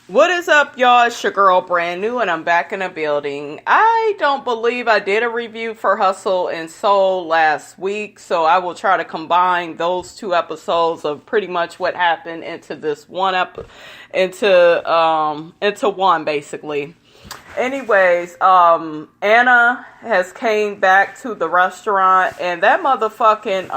What is up, y'all? It's your girl, Brand New, and I'm back in the building. I don't believe I did a review for Hustle and Soul last week, so I will try to combine those two episodes of pretty much what happened into this one into one, basically. Anyways, Anna has came back to the restaurant, and that motherfucking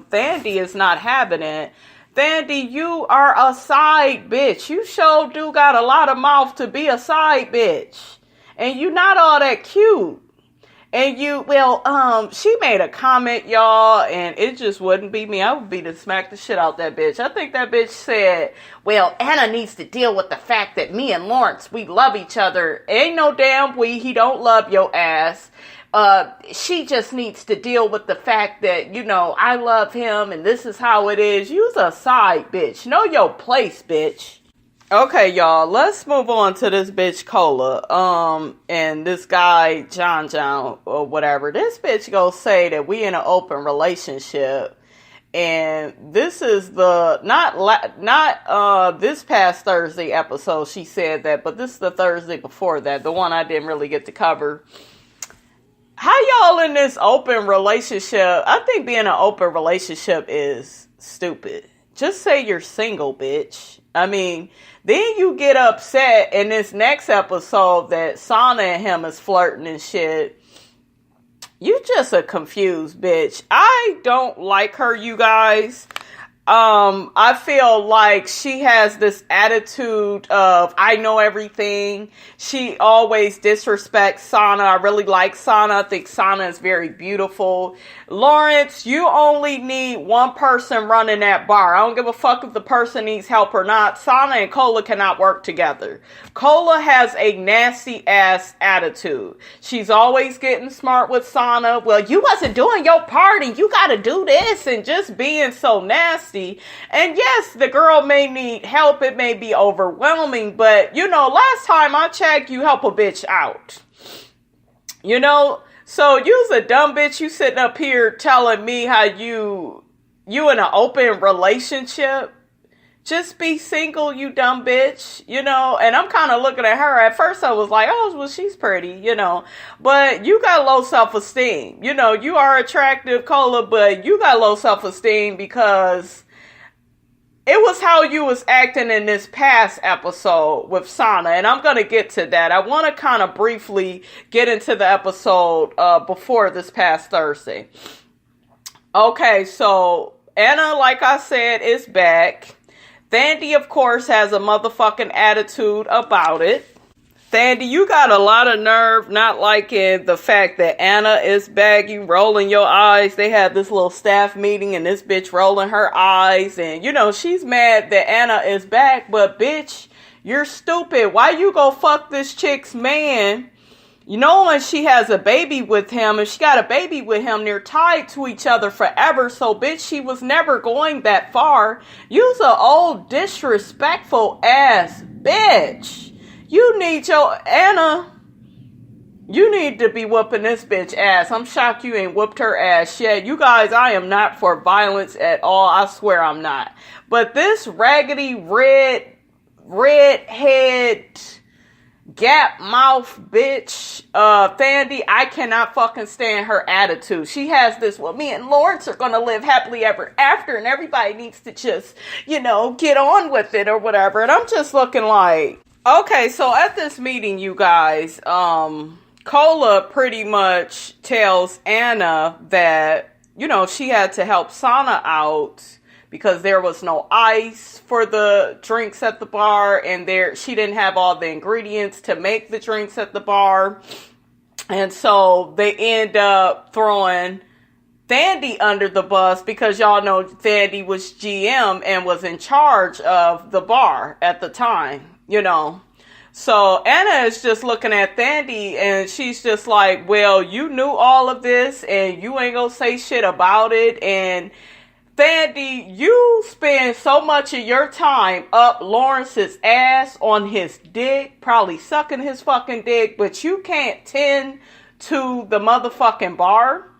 Thandie is not having it. Thandie, you are a side bitch. You sure do got a lot of mouth to be a side bitch. And you not all that cute. And she made a comment, y'all, and it just wouldn't be me. I would be to smack the shit out that bitch. I think that bitch said, well, Anna needs to deal with the fact that me and Lawrence, we love each other. Ain't no damn he don't love your ass. She just needs to deal with the fact that, I love him and this is how it is. You's a side bitch. Know your place, bitch. Okay, y'all, let's move on to this bitch Cola. And this guy, John, or whatever. This bitch go say that we in an open relationship. And this is not this past Thursday episode she said that, but this is the Thursday before that, the one I didn't really get to cover. How y'all in this open relationship? I think being an open relationship is stupid. Just say you're single, bitch. I mean, then you get upset in this next episode that Sana and him is flirting and shit. You just a confused bitch. I don't like her, you guys. I feel like she has this attitude of, I know everything. She always disrespects Sana. I really like Sana. I think Sana is very beautiful. Lawrence, you only need one person running that bar. I don't give a fuck if the person needs help or not. Sana and Cola cannot work together. Cola has a nasty ass attitude. She's always getting smart with Sana. Well, you wasn't doing your part and you gotta do this, and just being so nasty. And yes, the girl may need help. It may be overwhelming, but last time I checked, you help a bitch out. So you's a dumb bitch. You sitting up here telling me how you in an open relationship. Just be single, you dumb bitch, and I'm kind of looking at her. At first I was like, oh, well, she's pretty, but you got low self-esteem. You are attractive, Cola, but you got low self-esteem because it was how you was acting in this past episode with Sana, and I'm going to get to that. I want to kind of briefly get into the episode before this past Thursday. Okay, so Anna, like I said, is back. Thandie, of course, has a motherfucking attitude about it. Thandie, you got a lot of nerve not liking the fact that Anna is back. You rolling your eyes. They had this little staff meeting and this bitch rolling her eyes. And, she's mad that Anna is back. But, bitch, you're stupid. Why you go fuck this chick's man? When she has a baby with him, if she got a baby with him, they're tied to each other forever. So, bitch, she was never going that far. You's a old, disrespectful ass bitch. You need Anna, you need to be whooping this bitch ass. I'm shocked you ain't whooped her ass yet. You guys, I am not for violence at all. I swear I'm not. But this raggedy, redhead, gap mouth bitch, Thandie, I cannot fucking stand her attitude. She has this, well, me and Lawrence are gonna live happily ever after, and everybody needs to just, get on with it or whatever. And I'm just looking like, okay, so at this meeting, you guys, Cola pretty much tells Anna that, she had to help Sana out because there was no ice for the drinks at the bar, and she didn't have all the ingredients to make the drinks at the bar. And so they end up throwing Thandie under the bus because y'all know Thandie was GM and was in charge of the bar at the time, So Anna is just looking at Thandie and she's just like, well, you knew all of this and you ain't gonna say shit about it. And Thandie, you spend so much of your time up Lawrence's ass on his dick, probably sucking his fucking dick, but you can't tend to the motherfucking bar.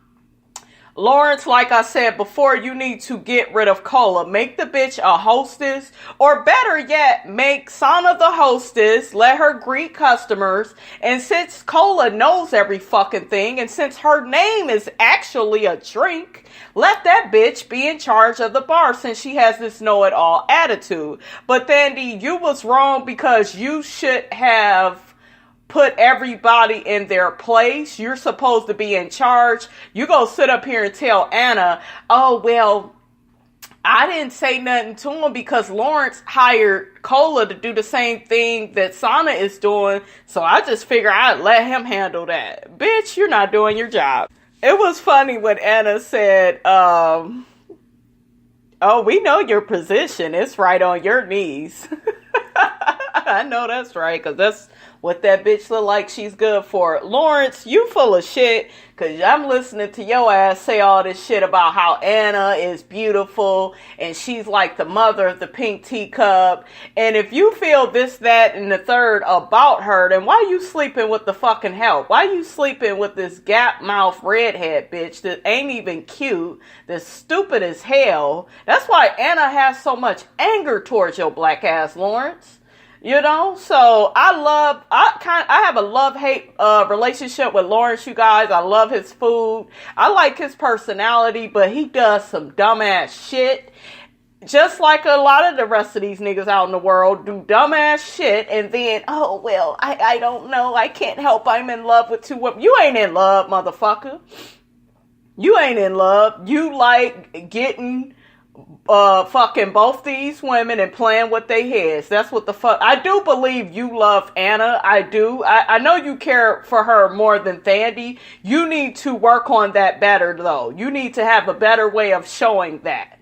Lawrence, like I said before, you need to get rid of Cola. Make the bitch a hostess, or better yet, make Sana the hostess, let her greet customers, and since Cola knows every fucking thing, and since her name is actually a drink, let that bitch be in charge of the bar since she has this know-it-all attitude. But Thandie, you was wrong because you should have put everybody in their place. You're supposed to be in charge. You go sit up here and tell Anna, oh, well, I didn't say nothing to him because Lawrence hired Cola to do the same thing that Sana is doing. So I just figure I'd let him handle that. Bitch, you're not doing your job. It was funny when Anna said, oh, we know your position. It's right on your knees. I know that's right, because that's what that bitch look like she's good for. Lawrence, you full of shit, because I'm listening to your ass say all this shit about how Anna is beautiful, and she's like the mother of the pink teacup. And if you feel this, that, and the third about her, then why you sleeping with the fucking help? Why you sleeping with this gap mouth redhead bitch that ain't even cute, that's stupid as hell? That's why Anna has so much anger towards your black ass, Lawrence. You know, so I have a love-hate relationship with Lawrence, you guys. I love his food. I like his personality, but he does some dumbass shit. Just like a lot of the rest of these niggas out in the world do dumbass shit, and then, oh, well, I don't know. I can't help. I'm in love with two women. You ain't in love, motherfucker. You ain't in love. You like getting fucking both these women and playing with their heads. That's what the fuck. I do believe you love Anna. I do. I know you care for her more than Thandie. You need to work on that better, though. You need to have a better way of showing that.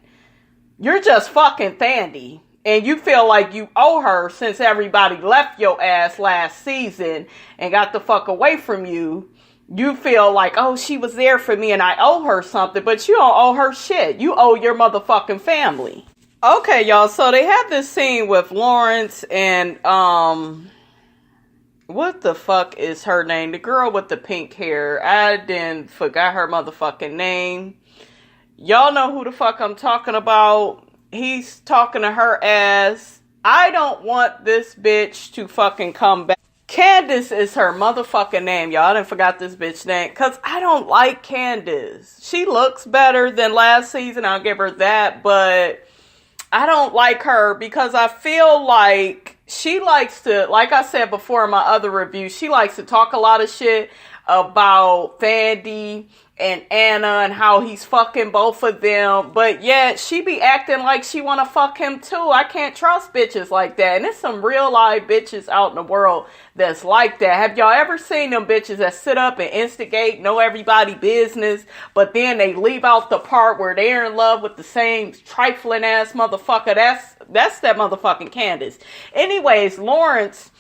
You're just fucking Thandie. And you feel like you owe her since everybody left your ass last season and got the fuck away from you. You feel like, oh, she was there for me and I owe her something, but you don't owe her shit. You owe your motherfucking family. Okay, y'all, so they have this scene with Lawrence and, what the fuck is her name? The girl with the pink hair. I forgot her motherfucking name. Y'all know who the fuck I'm talking about. He's talking to her as, I don't want this bitch to fucking come back. Candace is her motherfucking name, y'all. I done forgot this bitch name. Because I don't like Candace. She looks better than last season. I'll give her that. But I don't like her because I feel like she likes to, like I said before in my other review, she likes to talk a lot of shit about Thandie and Anna and how he's fucking both of them, but yet she be acting like she want to fuck him too. I can't trust bitches like that. And there's some real live bitches out in the world that's like that. Have y'all ever seen them bitches that sit up and instigate, know everybody business, but then they leave out the part where they're in love with the same trifling ass motherfucker? That's that motherfucking Candace. Anyways, Lawrence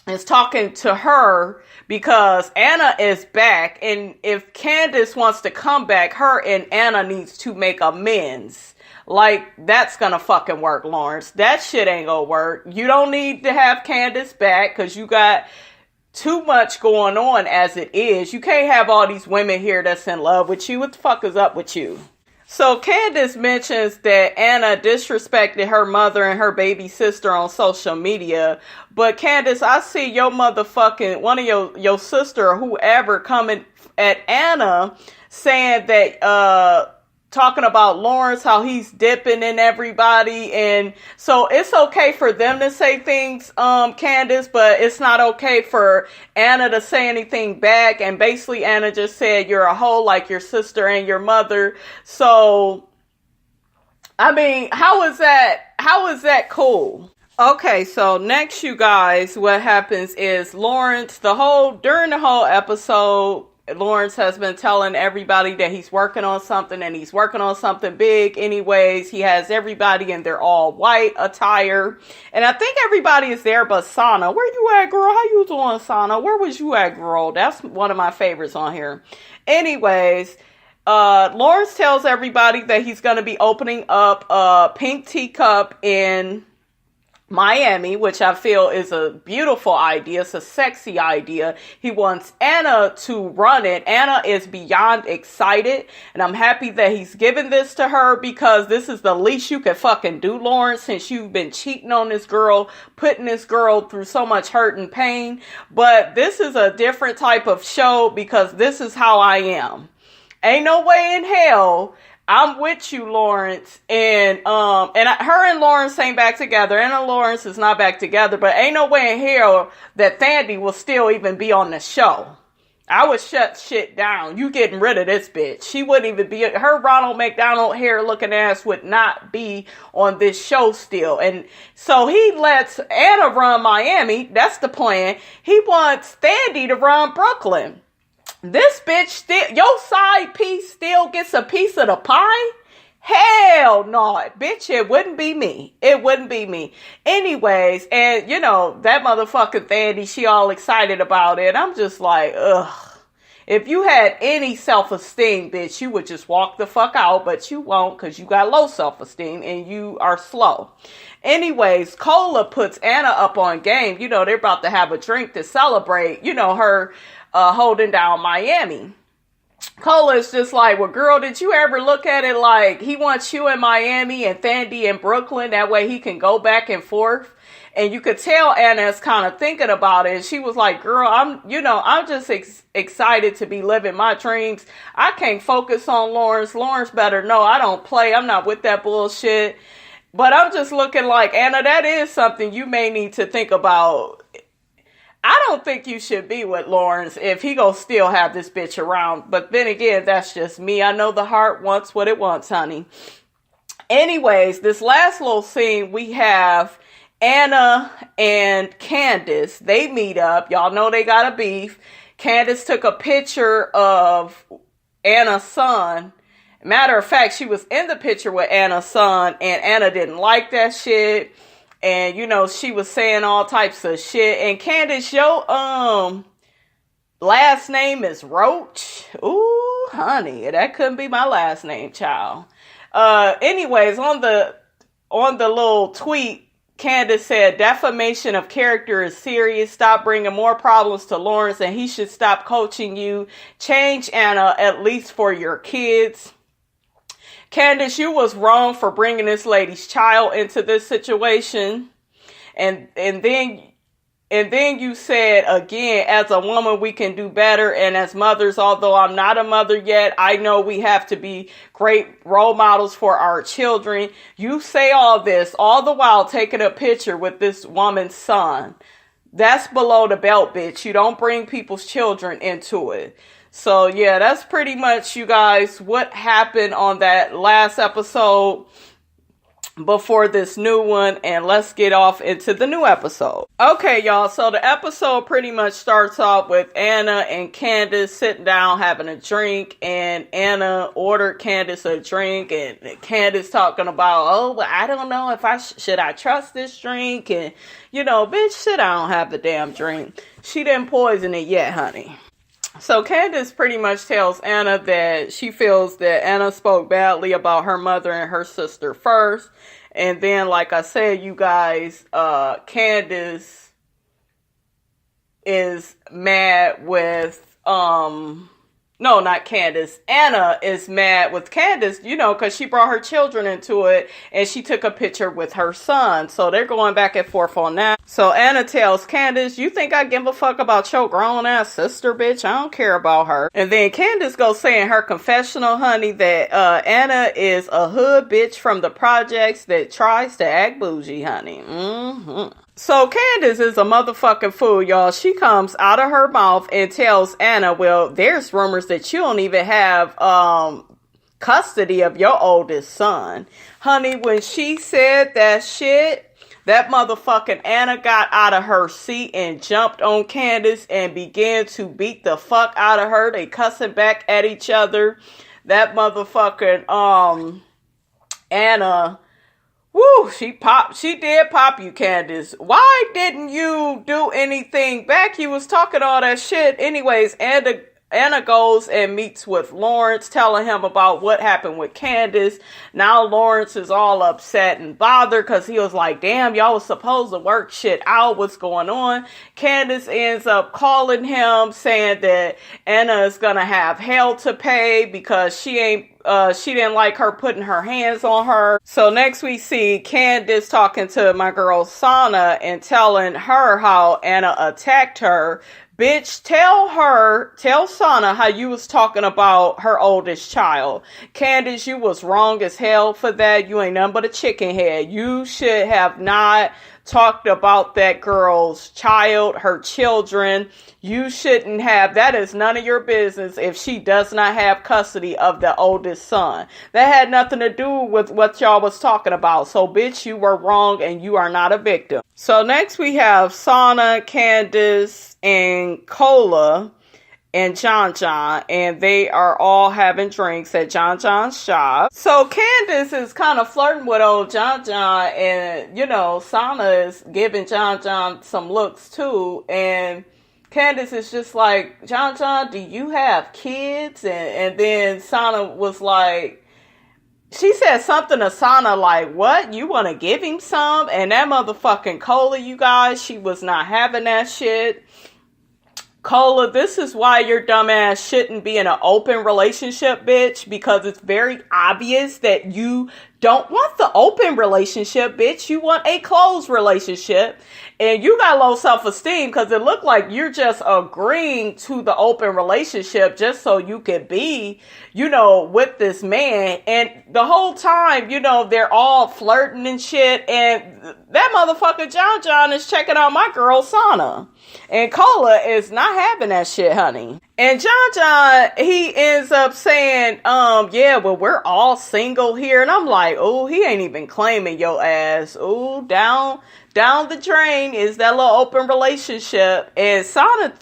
is talking to her because Anna is back, and if Candace wants to come back, her and Anna needs to make amends. Like, that's gonna fucking work, Lawrence. That shit ain't gonna work. You don't need to have Candace back because you got too much going on as it is. You can't have all these women here that's in love with you. What the fuck is up with you? So Candace mentions that Anna disrespected her mother and her baby sister on social media. But Candace, I see your motherfucking, one of your sister or whoever coming at Anna saying that, talking about Lawrence, how he's dipping in everybody. And so it's okay for them to say things, Candace, but it's not okay for Anna to say anything back. And basically Anna just said, you're a hoe like your sister and your mother. So, I mean, how is that cool? Okay, so next, you guys, what happens is Lawrence, during the whole episode, Lawrence has been telling everybody that he's working on something and he's working on something big. Anyways, he has everybody in their all white attire. And I think everybody is there but Sana. Where you at, girl? How you doing, Sana? Where was you at, girl? That's one of my favorites on here. Anyways, Lawrence tells everybody that he's going to be opening up a pink teacup in Miami, which I feel is a beautiful idea. It's a sexy idea. He wants Anna to run it. Anna is beyond excited, and I'm happy that he's given this to her, because this is the least you can fucking do, Lawrence, since you've been cheating on this girl, putting this girl through so much hurt and pain. But this is a different type of show, because this is how I am. Ain't no way in hell I'm with you, Lawrence, and her and Lawrence ain't back together. Anna Lawrence is not back together, but ain't no way in hell that Thandie will still even be on the show. I would shut shit down. You getting rid of this bitch. She wouldn't even be, her Ronald McDonald hair looking ass would not be on this show still. And so he lets Anna run Miami. That's the plan. He wants Thandie to run Brooklyn. This bitch still, your side piece still gets a piece of the pie? Hell no, bitch, it wouldn't be me. It wouldn't be me. Anyways, and you know, that motherfucking Thandie, she all excited about it. I'm just like, ugh. If you had any self-esteem, bitch, you would just walk the fuck out, but you won't, because you got low self-esteem and you are slow. Anyways, Cola puts Anna up on game. You know, they're about to have a drink to celebrate, you know, her holding down Miami. Cola is just like, well, girl, did you ever look at it like he wants you in Miami and Thandie in Brooklyn? That way he can go back and forth. And you could tell Anna is kind of thinking about it. And she was like, girl, I'm just excited to be living my dreams. I can't focus on Lawrence. Lawrence better know I don't play. I'm not with that bullshit. But I'm just looking like, Anna, that is something you may need to think about. I don't think you should be with Lawrence if he gonna still have this bitch around. But then again, that's just me. I know the heart wants what it wants, honey. Anyways, this last little scene, we have Anna and Candace. They meet up. Y'all know they got a beef. Candace took a picture of Anna's son. Matter of fact, she was in the picture with Anna's son, and Anna didn't like that shit. And, you know, she was saying all types of shit. And Candace, your last name is Roach. Ooh, honey, that couldn't be my last name, child. Anyways, on the little tweet, Candace said, defamation of character is serious. Stop bringing more problems to Lawrence, and he should stop coaching you. Change Anna, at least for your kids. Candace, you was wrong for bringing this lady's child into this situation. And then you said, again, as a woman, we can do better. And as mothers, although I'm not a mother yet, I know we have to be great role models for our children. You say all this, all the while taking a picture with this woman's son. That's below the belt, bitch. You don't bring people's children into it. So, yeah, that's pretty much, you guys, what happened on that last episode before this new one. And let's get off into the new episode. Okay, y'all. So the episode pretty much starts off with Anna and Candace sitting down having a drink. And Anna ordered Candace a drink. And Candace talking about, oh, well, I don't know if should I trust this drink? And, you know, bitch, sit down, have the damn drink. She didn't poison it yet, honey. So Candace pretty much tells Anna that she feels that Anna spoke badly about her mother and her sister first. And then, like I said, you guys, Candace is mad with, no, not Candace. Anna is mad with Candace, you know, because she brought her children into it and she took a picture with her son. So they're going back and forth on that. So Anna tells Candace, you think I give a fuck about your grown ass sister, bitch? I don't care about her. And then Candace goes say in her confessional, honey, that Anna is a hood bitch from the projects that tries to act bougie, honey. Mm-hmm. So Candace is a motherfucking fool, y'all. She comes out of her mouth and tells Anna, well, there's rumors that you don't even have custody of your oldest son. Honey, when she said that shit, that motherfucking Anna got out of her seat and jumped on Candace and began to beat the fuck out of her. They cussing back at each other. That motherfucking Anna... Woo, she did pop you, Candace. Why didn't you do anything back? You was talking all that shit. Anyways, Anna goes and meets with Lawrence, telling him about what happened with Candace. Now Lawrence is all upset and bothered because he was like, damn, y'all was supposed to work shit out. What's going on? Candace ends up calling him, saying that Anna is going to have hell to pay because she didn't like her putting her hands on her. So next we see Candace talking to my girl Sana and telling her how Anna attacked her. Bitch, tell Sana how you was talking about her oldest child. Candace, you was wrong as hell for that. You ain't nothing but a chicken head. You should have not talked about that girl's child, her children. You shouldn't have. That is none of your business if she does not have custody of the oldest son. That had nothing to do with what y'all was talking about. So, bitch, you were wrong and you are not a victim. So next we have Sana, Candace, and Cola and John John, and they are all having drinks at John John's shop. So Candace is kind of flirting with old John John, and, you know, Sana is giving John John some looks too, and Candace is just like, John John, do you have kids? And then Sana was like, she said something to Sana like, what? You want to give him some? And that motherfucking Cola, you guys, she was not having that shit. Cola, this is why your dumb ass shouldn't be in an open relationship, bitch, because it's very obvious that you don't want the open relationship, bitch. You want a closed relationship, and you got low self-esteem because it looked like you're just agreeing to the open relationship just so you could be, you know, with this man. And the whole time, you know, they're all flirting and shit, and that motherfucker John John is checking out my girl Sana. And Cola is not having that shit, honey. And John John, he ends up saying, yeah, well, we're all single here. And I'm like, oh, he ain't even claiming your ass. Oh, down the drain is that little open relationship. And Sana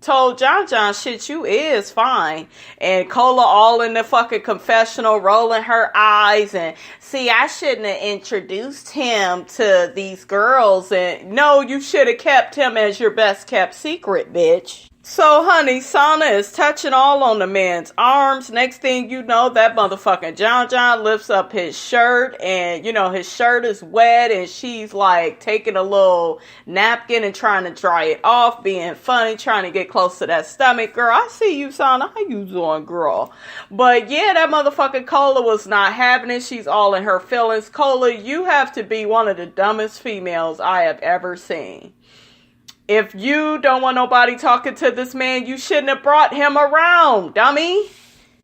told John John, shit, you is fine. And Cola all in the fucking confessional, rolling her eyes and, see, I shouldn't have introduced him to these girls. And no, you should have kept him as your best kept secret, bitch. So, honey, Sana is touching all on the man's arms. Next thing you know, that motherfucking John John lifts up his shirt, and, you know, his shirt is wet, and she's, like, taking a little napkin and trying to dry it off, being funny, trying to get close to that stomach. Girl, I see you, Sana. How you doing, girl? But, yeah, that motherfucking Cola was not having it. She's all in her feelings. Cola, you have to be one of the dumbest females I have ever seen. If you don't want nobody talking to this man, you shouldn't have brought him around, dummy.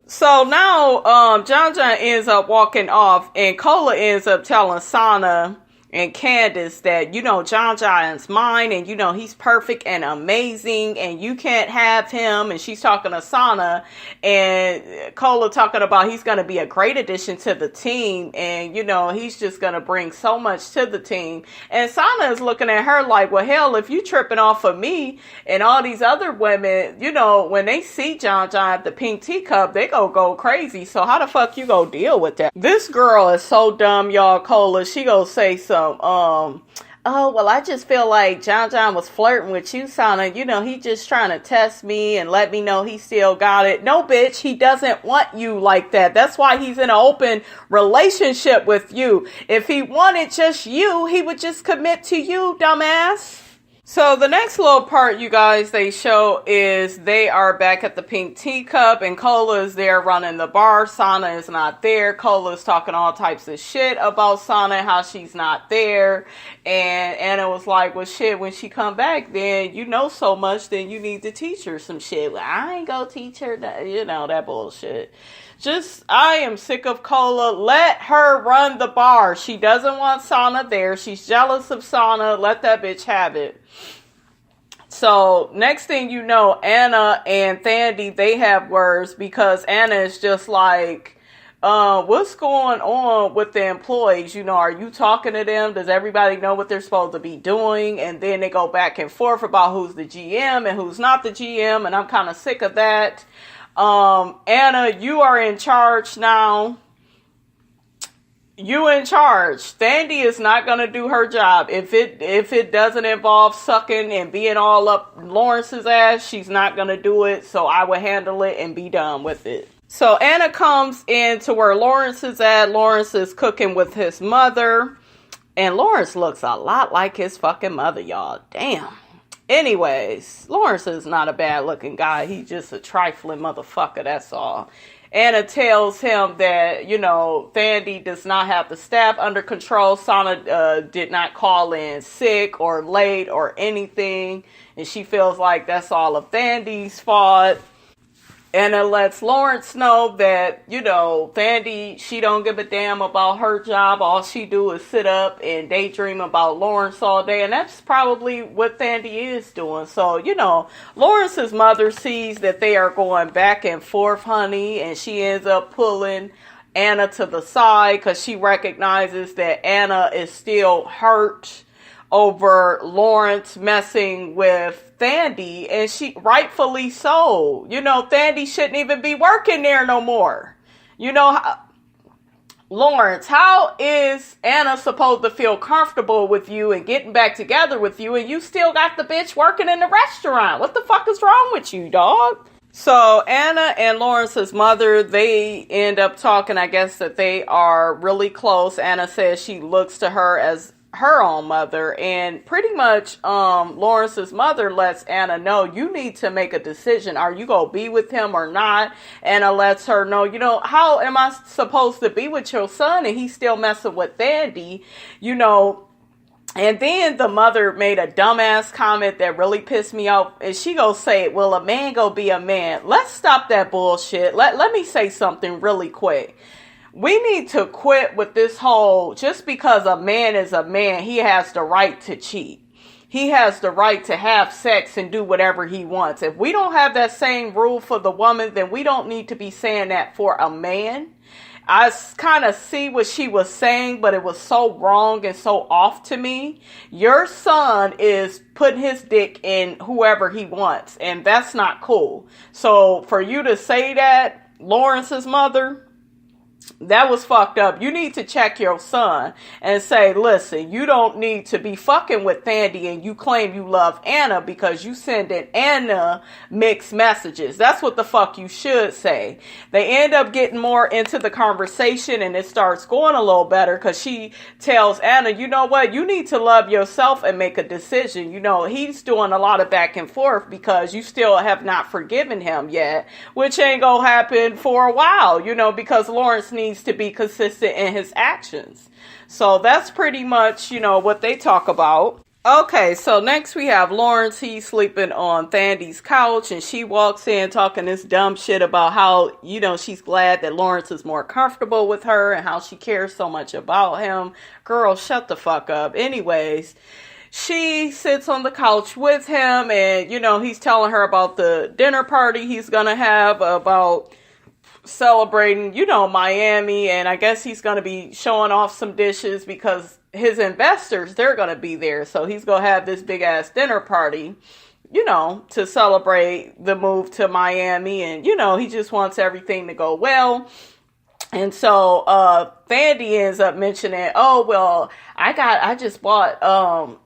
So now, John John ends up walking off, and Cola ends up telling Sana and Candace that, you know, John John's mine, and, you know, he's perfect and amazing, and you can't have him. And she's talking to Sana, and Cola talking about he's going to be a great addition to the team, and, you know, he's just going to bring so much to the team. And Sana is looking at her like, well, hell, if you tripping off of me and all these other women, you know, when they see John John at the Pink Teacup, they go crazy. So how the fuck you go deal with that? This girl is so dumb, y'all. Cola, she go say some, oh, well, I just feel like John John was flirting with you, Sana. You know, he just trying to test me and let me know he still got it. No, bitch, he doesn't want you like that. That's why he's in an open relationship with you. If he wanted just you, he would just commit to you, dumbass. So the next little part, you guys, they show is they are back at the Pink Teacup, and Cola is there running the bar. Sana is not there. Cola is talking all types of shit about Sana, how she's not there. And Anna was like, well, shit, when she come back, then you know so much, then you need to teach her some shit. Well, I ain't go teach her that, you know, that bullshit. I am sick of Cola. Let her run the bar. She doesn't want Sana there. She's jealous of Sana. Let that bitch have it. So, next thing you know, Anna and Thandie, they have words because Anna is just like, what's going on with the employees? You know, are you talking to them? Does everybody know what they're supposed to be doing? And then they go back and forth about who's the GM and who's not the GM. And I'm kind of sick of that. Anna, you are in charge now. You in charge. Thandi is not gonna do her job. If it doesn't involve sucking and being all up Lawrence's ass, she's not gonna do it. So I would handle it and be done with it. So Anna comes in to where Lawrence is at. Lawrence is cooking with his mother. And Lawrence looks a lot like his fucking mother, y'all. Damn. Anyways, Lawrence is not a bad looking guy. He's just a trifling motherfucker, that's all. Anna tells him that, Thandi does not have the staff under control. Sana did not call in sick or late or anything. And she feels like that's all of Thandi's fault. Anna lets Lawrence know that, Thandi, she don't give a damn about her job. All she do is sit up and daydream about Lawrence all day. And that's probably what Thandi is doing. So, Lawrence's mother sees that they are going back and forth, honey. And she ends up pulling Anna to the side because she recognizes that Anna is still hurt over Lawrence messing with Thandi, and she rightfully so. Thandi shouldn't even be working there no more. Lawrence, how is Anna supposed to feel comfortable with you and getting back together with you, and you still got the bitch working in the restaurant? What the fuck is wrong with you, dog? So Anna and Lawrence's mother, they end up talking, I guess, that they are really close. Anna says she looks to her as her own mother, and pretty much Lawrence's mother lets Anna know, you need to make a decision. Are you gonna be with him or not? Anna lets her know, how am I supposed to be with your son and he's still messing with Thandi? And then the mother made a dumbass comment that really pissed me off, and she go say, well, a man go be a man. Let's stop that bullshit. Let me say something really quick. We need to quit with this whole, just because a man is a man, he has the right to cheat. He has the right to have sex and do whatever he wants. If we don't have that same rule for the woman, then we don't need to be saying that for a man. I kind of see what she was saying, but it was so wrong and so off to me. Your son is putting his dick in whoever he wants, and that's not cool. So for you to say that, Lawrence's mother, that was fucked up. You need to check your son and say, listen, you don't need to be fucking with Thandi and you claim you love Anna because you sending Anna mixed messages. That's what the fuck you should say. They end up getting more into the conversation and it starts going a little better because she tells Anna, you know what? You need to love yourself and make a decision. He's doing a lot of back and forth because you still have not forgiven him yet, which ain't gonna happen for a while, because Lawrence needs to be consistent in his actions. So that's pretty much, what they talk about. Okay, so next we have Lawrence. He's sleeping on Thandi's couch and she walks in talking this dumb shit about how, she's glad that Lawrence is more comfortable with her and how she cares so much about him. Girl, shut the fuck up. Anyways, she sits on the couch with him and, he's telling her about the dinner party he's gonna have, about celebrating, Miami, and I guess he's going to be showing off some dishes because his investors, they're going to be there. So he's going to have this big ass dinner party, to celebrate the move to Miami. And, he just wants everything to go well. And so Thandi ends up mentioning, oh, well, I just bought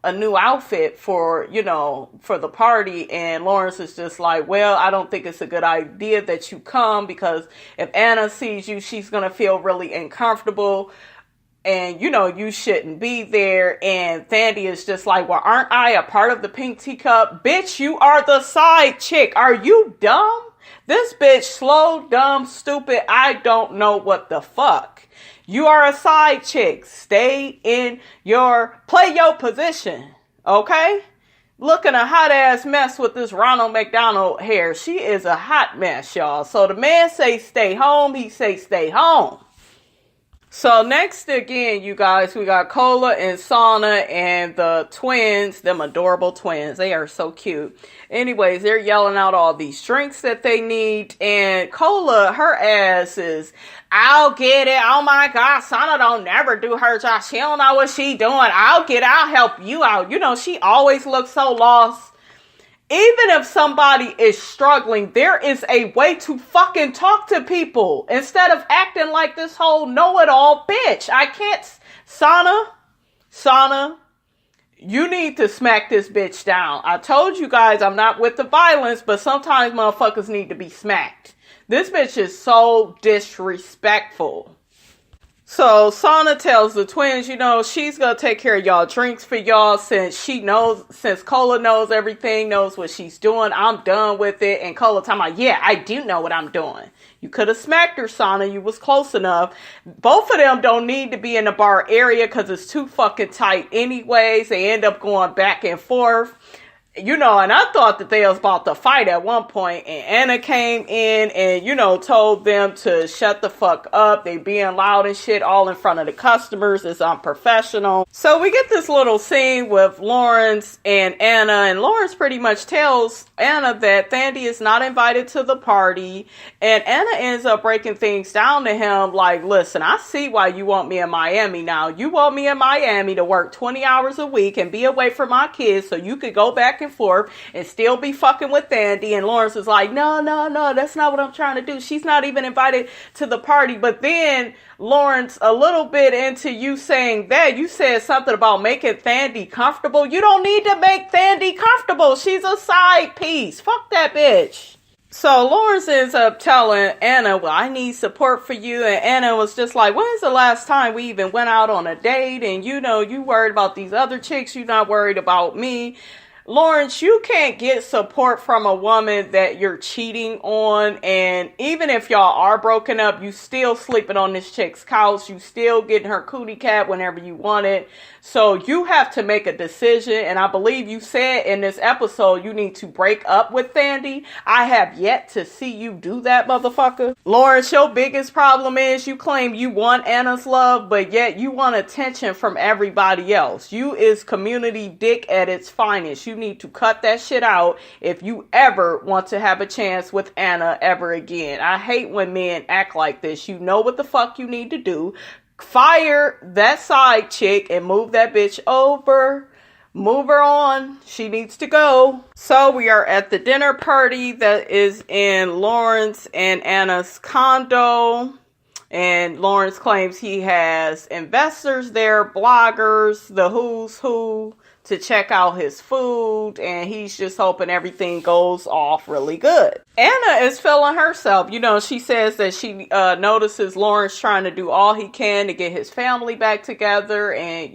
a new outfit for the party. And Lawrence is just like, well, I don't think it's a good idea that you come because if Anna sees you, she's going to feel really uncomfortable. And, you shouldn't be there. And Thandi is just like, well, aren't I a part of the pink teacup? Bitch, you are the side chick. Are you dumb? This bitch slow, dumb, stupid. I don't know what the fuck. You are a side chick. Stay in play your position. Okay? Looking a hot ass mess with this Ronald McDonald hair. She is a hot mess, y'all. So the man say stay home. He say stay home. So next again, you guys, we got Cola and Sana and the twins, them adorable twins. They are so cute. Anyways, they're yelling out all these drinks that they need. And Cola, her ass is, I'll get it. Oh my God, Sana don't never do her job. She don't know what she doing. I'll help you out. She always looks so lost. Even if somebody is struggling, there is a way to fucking talk to people instead of acting like this whole know-it-all bitch. I can't. Sana, you need to smack this bitch down. I told you guys I'm not with the violence, but sometimes motherfuckers need to be smacked. This bitch is so disrespectful. So Sana tells the twins, she's going to take care of y'all drinks for y'all since Cola knows everything, knows what she's doing. I'm done with it. And Cola talking about, yeah, I do know what I'm doing. You could have smacked her, Sana. You was close enough. Both of them don't need to be in the bar area because it's too fucking tight anyways. They end up going back and forth. And I thought that they was about to fight at one point, and Anna came in and, told them to shut the fuck up. They being loud and shit all in front of the customers. It's unprofessional. So we get this little scene with Lawrence and Anna, and Lawrence pretty much tells Anna that Thandie is not invited to the party, and Anna ends up breaking things down to him like, listen, I see why you want me in Miami now. You want me in Miami to work 20 hours a week and be away from my kids so you could go back and forth and still be fucking with Thandie. And Lawrence is like, no, that's not what I'm trying to do. She's not even invited to the party. But then Lawrence, a little bit into you saying that, you said something about making Thandie comfortable. You don't need to make Thandie comfortable. She's a side piece. Fuck that bitch. So Lawrence ends up telling Anna, well, I need support for you. And Anna was just like, when's the last time we even went out on a date? And you worried about these other chicks. You're not worried about me. Lawrence, you can't get support from a woman that you're cheating on, and even if y'all are broken up, you still sleeping on this chick's couch, you still getting her cootie cat whenever you want it. So you have to make a decision, and I believe you said in this episode you need to break up with Thandie. I have yet to see you do that, motherfucker. Lawrence, your biggest problem is you claim you want Anna's love, but yet you want attention from everybody else. You is community dick at its finest. You need to cut that shit out if you ever want to have a chance with Anna ever again. I hate when men act like this. You know what the fuck you need to do. Fire that side chick and move that bitch over. Move her on. She needs to go. So we are at the dinner party that is in Lawrence and Anna's condo. And Lawrence claims he has investors there, bloggers, the who's who, to check out his food, and he's just hoping everything goes off really good. Anna is feeling herself. She says that she notices Lawrence trying to do all he can to get his family back together, and,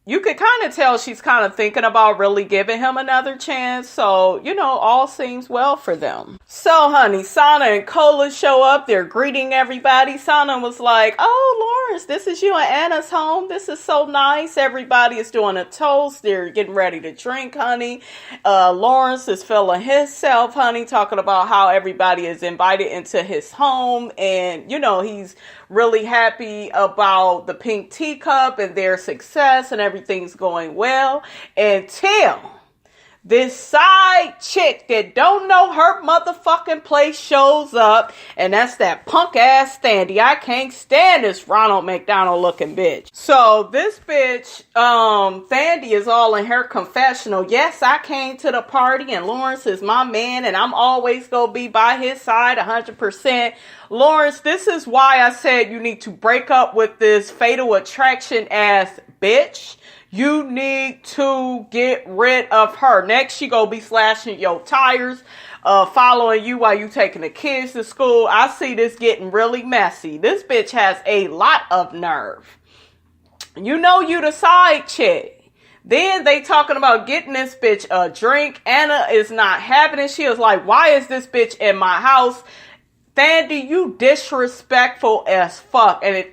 you could kind of tell she's kind of thinking about really giving him another chance. So, all seems well for them. So, honey, Sana and Cola show up. They're greeting everybody. Sana was like, oh, Lawrence, this is you and Anna's home. This is so nice. Everybody is doing a toast. They're getting ready to drink, honey. Lawrence is feeling himself, honey, talking about how everybody is invited into his home. And, he's really happy about the pink teacup and their success and everything's going well until this side chick that don't know her motherfucking place shows up, and that's that punk ass Thandie. I can't stand this Ronald McDonald looking bitch. So this bitch, Thandie is all in her confessional. Yes, I came to the party and Lawrence is my man and I'm always gonna be by his side 100%. Lawrence, this is why I said you need to break up with this fatal attraction ass bitch. You need to get rid of her. Next, she gonna be slashing your tires, following you while you taking the kids to school. I see this getting really messy. This bitch has a lot of nerve. You the side chick. Then they talking about getting this bitch a drink. Anna is not having it. She was like, why is this bitch in my house? Thandie, you disrespectful as fuck. And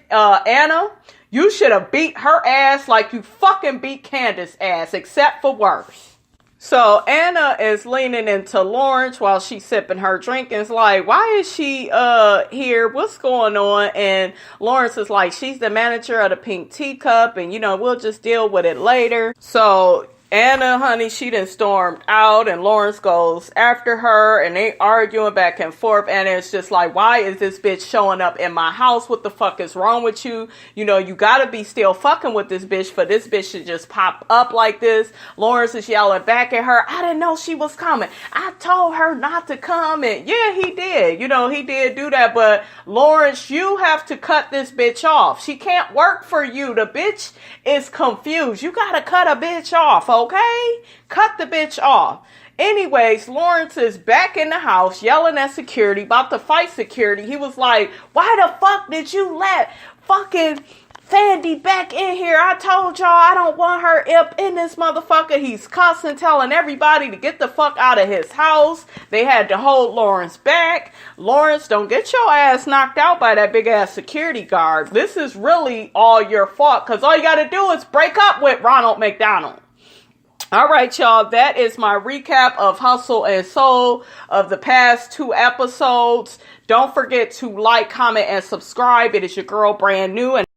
Anna, you should have beat her ass like you fucking beat Candace's ass, except for worse. So Anna is leaning into Lawrence while she's sipping her drink and is like, why is she here? What's going on? And Lawrence is like, she's the manager of the pink teacup and, we'll just deal with it later. So Anna, honey, she done stormed out, and Lawrence goes after her, and they arguing back and forth. And it's just like, why is this bitch showing up in my house? What the fuck is wrong with you? You know, you gotta be still fucking with this bitch for this bitch to just pop up like this. Lawrence is yelling back at her, I didn't know she was coming. I told her not to come. And yeah, he did. You know, he did do that. But Lawrence, you have to cut this bitch off. She can't work for you. The bitch is confused. You gotta cut a bitch off, okay? Cut the bitch off. Anyways, Lawrence is back in the house yelling at security, about to fight security. He was like, why the fuck did you let fucking Fandy back in here? I told y'all I don't want her up in this motherfucker. He's cussing, telling everybody to get the fuck out of his house. They had to hold Lawrence back. Lawrence, don't get your ass knocked out by that big ass security guard. This is really all your fault, because all you got to do is break up with Ronald McDonald. All right, y'all, that is my recap of Hustle and Soul of the past 2 episodes. Don't forget to like, comment, and subscribe. It is your girl, Brand New. And